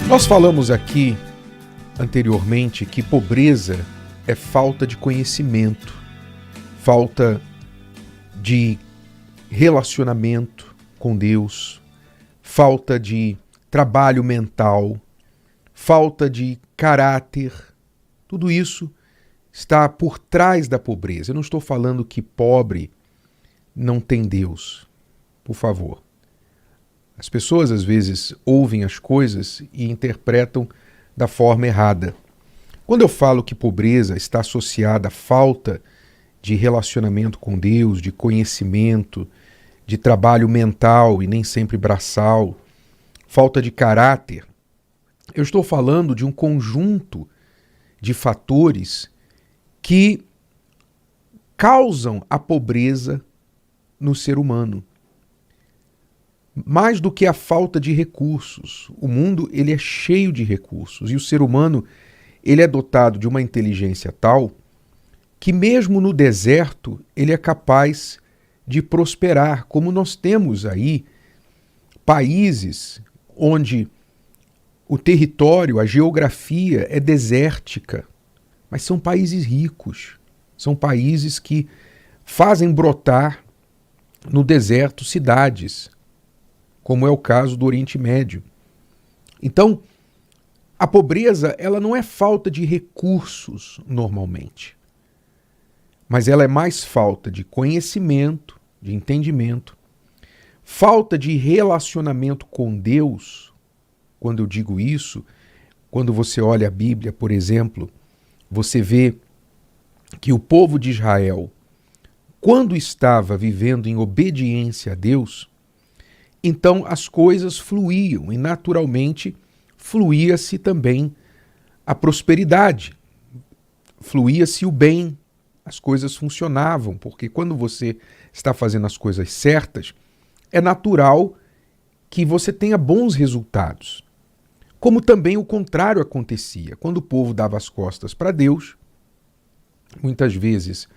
Nós falamos aqui anteriormente que pobreza é falta de conhecimento, falta de relacionamento com Deus, falta de trabalho mental, falta de caráter. Tudo isso está por trás da pobreza. Eu não estou falando que pobre não tem Deus, por favor. As pessoas às vezes ouvem as coisas e interpretam da forma errada. Quando eu falo que pobreza está associada à falta de relacionamento com Deus, de conhecimento, de trabalho mental e nem sempre braçal, falta de caráter, eu estou falando de um conjunto de fatores que causam a pobreza no ser humano. Mais do que a falta de recursos. O mundo ele é cheio de recursos e o ser humano ele é dotado de uma inteligência tal que mesmo no deserto ele é capaz de prosperar, como nós temos aí países onde o território, a geografia é desértica, mas são países ricos, são países que fazem brotar no deserto cidades, como é o caso do Oriente Médio. Então, a pobreza ela não é falta de recursos normalmente, mas ela é mais falta de conhecimento, de entendimento, falta de relacionamento com Deus. Quando eu digo isso, quando você olha a Bíblia, por exemplo, você vê que o povo de Israel, quando estava vivendo em obediência a Deus, então as coisas fluíam e naturalmente fluía-se também a prosperidade, fluía-se o bem, as coisas funcionavam, porque quando você está fazendo as coisas certas, é natural que você tenha bons resultados. Como também o contrário acontecia, quando o povo dava as costas para Deus, muitas vezes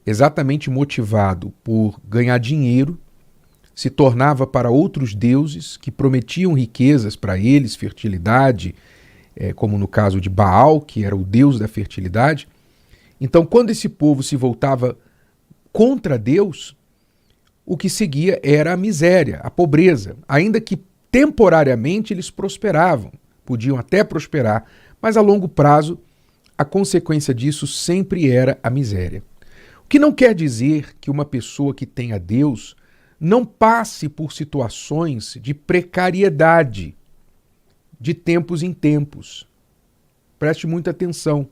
exatamente motivado por ganhar dinheiro, se tornava para outros deuses que prometiam riquezas para eles, fertilidade, como no caso de Baal, que era o deus da fertilidade. Então, quando esse povo se voltava contra Deus, o que seguia era a miséria, a pobreza, ainda que temporariamente eles prosperavam, podiam até prosperar, mas a longo prazo a consequência disso sempre era a miséria. O que não quer dizer que uma pessoa que tenha Deus não passe por situações de precariedade, de tempos em tempos. Preste muita atenção.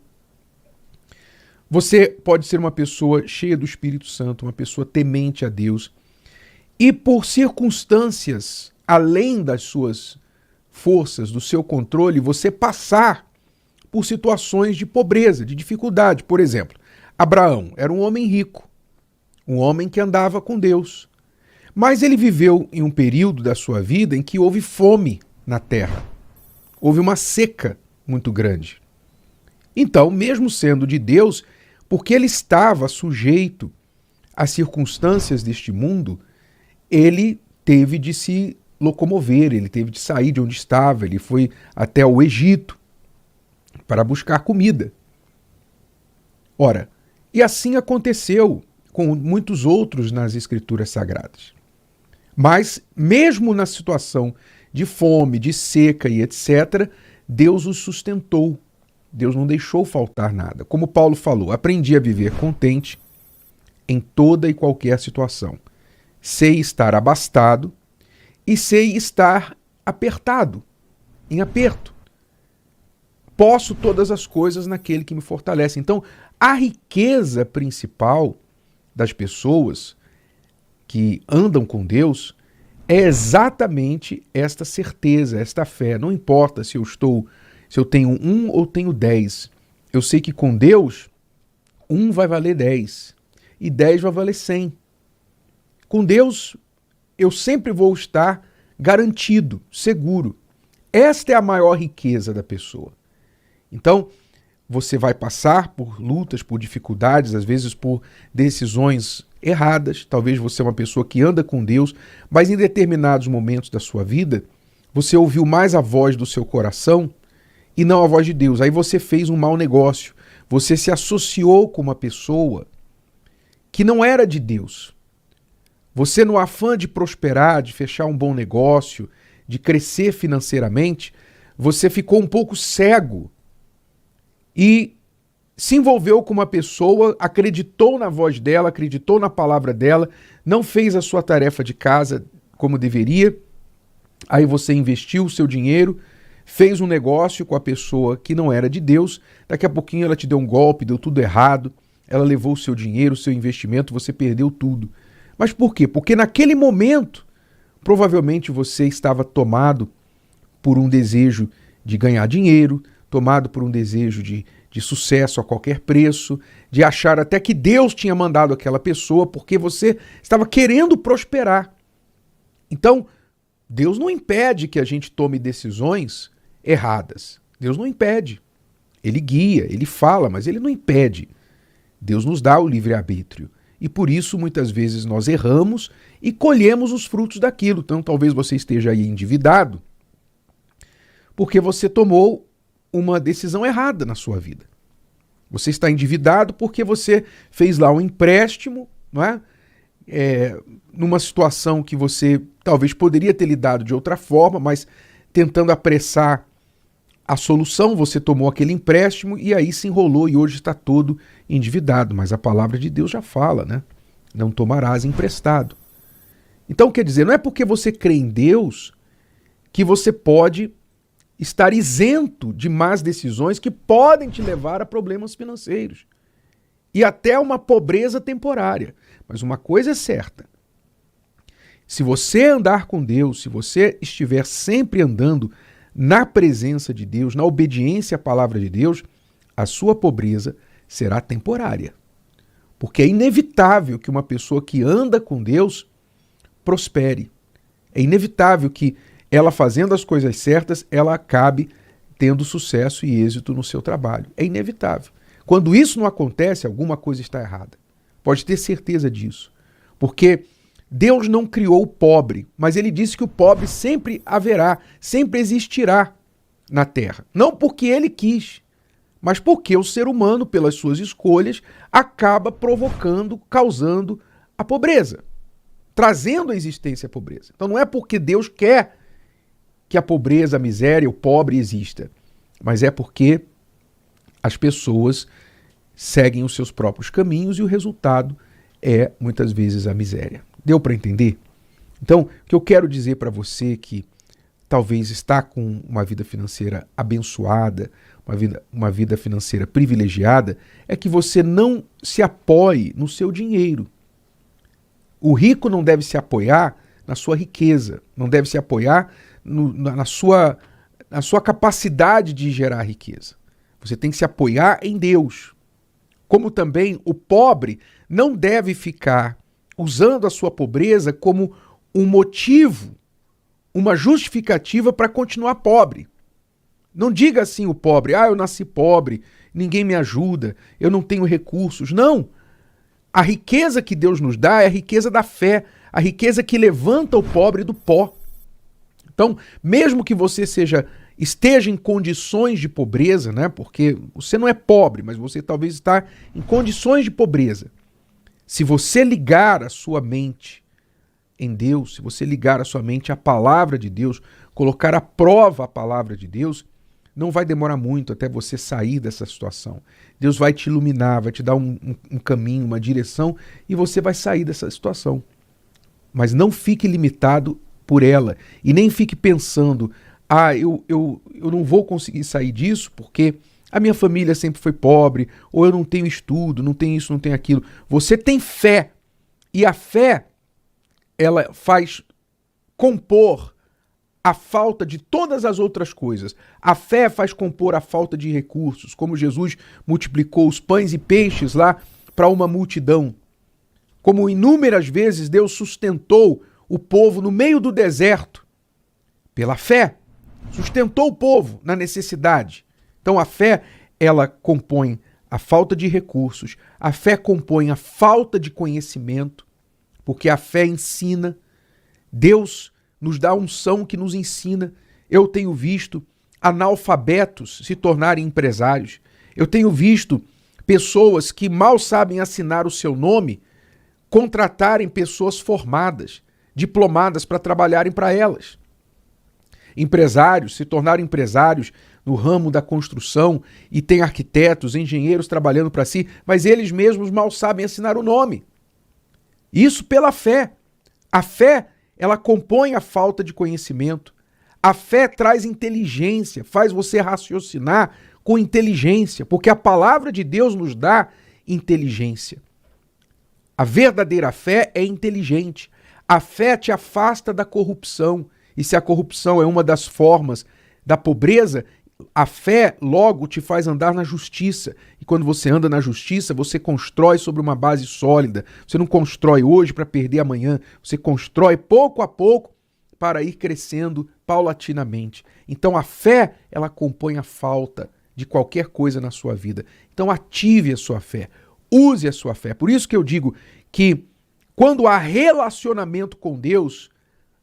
Você pode ser uma pessoa cheia do Espírito Santo, uma pessoa temente a Deus, e por circunstâncias além das suas forças, do seu controle, você passar por situações de pobreza, de dificuldade. Por exemplo, Abraão era um homem rico, um homem que andava com Deus. Mas ele viveu em um período da sua vida em que houve fome na terra. Houve uma seca muito grande. Então, mesmo sendo de Deus, porque ele estava sujeito às circunstâncias deste mundo, ele teve de se locomover, ele teve de sair de onde estava, ele foi até o Egito para buscar comida. Ora, e assim aconteceu com muitos outros nas Escrituras Sagradas. Mas, mesmo na situação de fome, de seca e etc., Deus os sustentou. Deus não deixou faltar nada. Como Paulo falou, aprendi a viver contente em toda e qualquer situação. Sei estar abastado e sei estar apertado, em aperto. Posso todas as coisas naquele que me fortalece. Então, a riqueza principal das pessoas que andam com Deus é exatamente esta certeza, esta fé. Não importa se eu tenho 1 ou tenho 10. Eu sei que com Deus, 1 vai valer 10 e 10 vai valer 100. Com Deus, eu sempre vou estar garantido, seguro. Esta é a maior riqueza da pessoa. Então, você vai passar por lutas, por dificuldades, às vezes por decisões erradas. Talvez você é uma pessoa que anda com Deus, mas em determinados momentos da sua vida, você ouviu mais a voz do seu coração e não a voz de Deus. Aí você fez um mau negócio. Você se associou com uma pessoa que não era de Deus. Você, no afã de prosperar, de fechar um bom negócio, de crescer financeiramente, você ficou um pouco cego e se envolveu com uma pessoa, acreditou na voz dela, acreditou na palavra dela, não fez a sua tarefa de casa como deveria. Aí você investiu o seu dinheiro, fez um negócio com a pessoa que não era de Deus, daqui a pouquinho ela te deu um golpe, deu tudo errado, ela levou o seu dinheiro, o seu investimento, você perdeu tudo. Mas por quê? Porque naquele momento, provavelmente você estava tomado por um desejo de ganhar dinheiro, tomado por um desejo de sucesso a qualquer preço, de achar até que Deus tinha mandado aquela pessoa porque você estava querendo prosperar. Então, Deus não impede que a gente tome decisões erradas. Deus não impede. Ele guia, ele fala, mas ele não impede. Deus nos dá o livre-arbítrio. E por isso, muitas vezes, nós erramos e colhemos os frutos daquilo. Então, talvez você esteja aí endividado porque você tomou uma decisão errada na sua vida. Você está endividado porque você fez lá um empréstimo, não é? Numa situação que você talvez poderia ter lidado de outra forma, mas tentando apressar a solução, você tomou aquele empréstimo e aí se enrolou e hoje está todo endividado. Mas a palavra de Deus já fala, né? Não tomarás emprestado. Então, quer dizer, não é porque você crê em Deus que você pode estar isento de más decisões que podem te levar a problemas financeiros e até uma pobreza temporária. Mas uma coisa é certa: se você andar com Deus, se você estiver sempre andando na presença de Deus, na obediência à palavra de Deus, a sua pobreza será temporária. Porque é inevitável que uma pessoa que anda com Deus prospere. É inevitável que ela, fazendo as coisas certas, ela acabe tendo sucesso e êxito no seu trabalho. É inevitável. Quando isso não acontece, alguma coisa está errada. Pode ter certeza disso. Porque Deus não criou o pobre, mas ele disse que o pobre sempre haverá, sempre existirá na terra. Não porque ele quis, mas porque o ser humano, pelas suas escolhas, acaba provocando, causando a pobreza, trazendo à existência a pobreza. Então não é porque Deus quer que a pobreza, a miséria, o pobre exista, mas é porque as pessoas seguem os seus próprios caminhos e o resultado é, muitas vezes, a miséria. Deu para entender? Então, o que eu quero dizer para você que talvez está com uma vida financeira abençoada, uma vida financeira privilegiada, é que você não se apoie no seu dinheiro. O rico não deve se apoiar na sua riqueza, não deve se apoiar na sua capacidade de gerar riqueza. Você tem que se apoiar em Deus. Como também o pobre não deve ficar usando a sua pobreza como um motivo, uma justificativa para continuar pobre. Não diga assim o pobre: eu nasci pobre, ninguém me ajuda, eu não tenho recursos. Não! A riqueza que Deus nos dá é a riqueza da fé, a riqueza que levanta o pobre do pó. Então, mesmo que você esteja em condições de pobreza, né? Porque você não é pobre, mas você talvez está em condições de pobreza. Se você ligar a sua mente em Deus, se você ligar a sua mente à palavra de Deus, colocar à prova a palavra de Deus, não vai demorar muito até você sair dessa situação. Deus vai te iluminar, vai te dar um caminho, uma direção e você vai sair dessa situação. Mas não fique limitado por ela e nem fique pensando: eu não vou conseguir sair disso porque a minha família sempre foi pobre, ou eu não tenho estudo, não tenho isso, não tenho aquilo. Você tem fé, e a fé, ela faz compor a falta de todas as outras coisas. A fé faz compor a falta de recursos, como Jesus multiplicou os pães e peixes lá para uma multidão. Como inúmeras vezes Deus sustentou o povo no meio do deserto, pela fé, sustentou o povo na necessidade. Então a fé, ela compõe a falta de recursos, a fé compõe a falta de conhecimento, porque a fé ensina. Deus nos dá a unção que nos ensina. eu tenho visto analfabetos se tornarem empresários. Eu tenho visto pessoas que mal sabem assinar o seu nome contratarem pessoas formadas, diplomadas para trabalharem para elas. Empresários se tornaram empresários no ramo da construção e tem arquitetos, engenheiros trabalhando para si, mas eles mesmos mal sabem assinar o nome. Isso pela fé. A fé, ela compõe a falta de conhecimento. A fé traz inteligência, faz você raciocinar com inteligência, porque a palavra de Deus nos dá inteligência. A verdadeira fé é inteligente. A fé te afasta da corrupção. E se a corrupção é uma das formas da pobreza, a fé logo te faz andar na justiça. E quando você anda na justiça, você constrói sobre uma base sólida. Você não constrói hoje para perder amanhã. Você constrói pouco a pouco para ir crescendo paulatinamente. Então a fé, ela compõe a falta de qualquer coisa na sua vida. Então ative a sua fé. Use a sua fé. Por isso que eu digo que quando há relacionamento com Deus,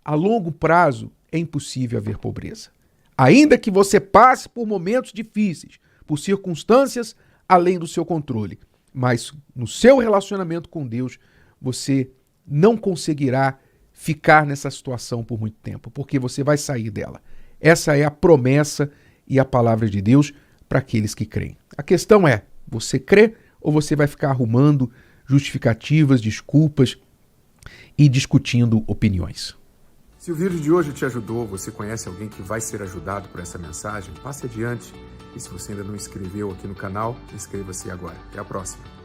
a longo prazo é impossível haver pobreza. Ainda que você passe por momentos difíceis, por circunstâncias além do seu controle, mas no seu relacionamento com Deus, você não conseguirá ficar nessa situação por muito tempo, porque você vai sair dela. Essa é a promessa e a palavra de Deus para aqueles que creem. A questão é, você crê ou você vai ficar arrumando justificativas, desculpas e discutindo opiniões? Se o vídeo de hoje te ajudou, você conhece alguém que vai ser ajudado por essa mensagem, passe adiante. E se você ainda não inscreveu aqui no canal, inscreva-se agora. Até a próxima.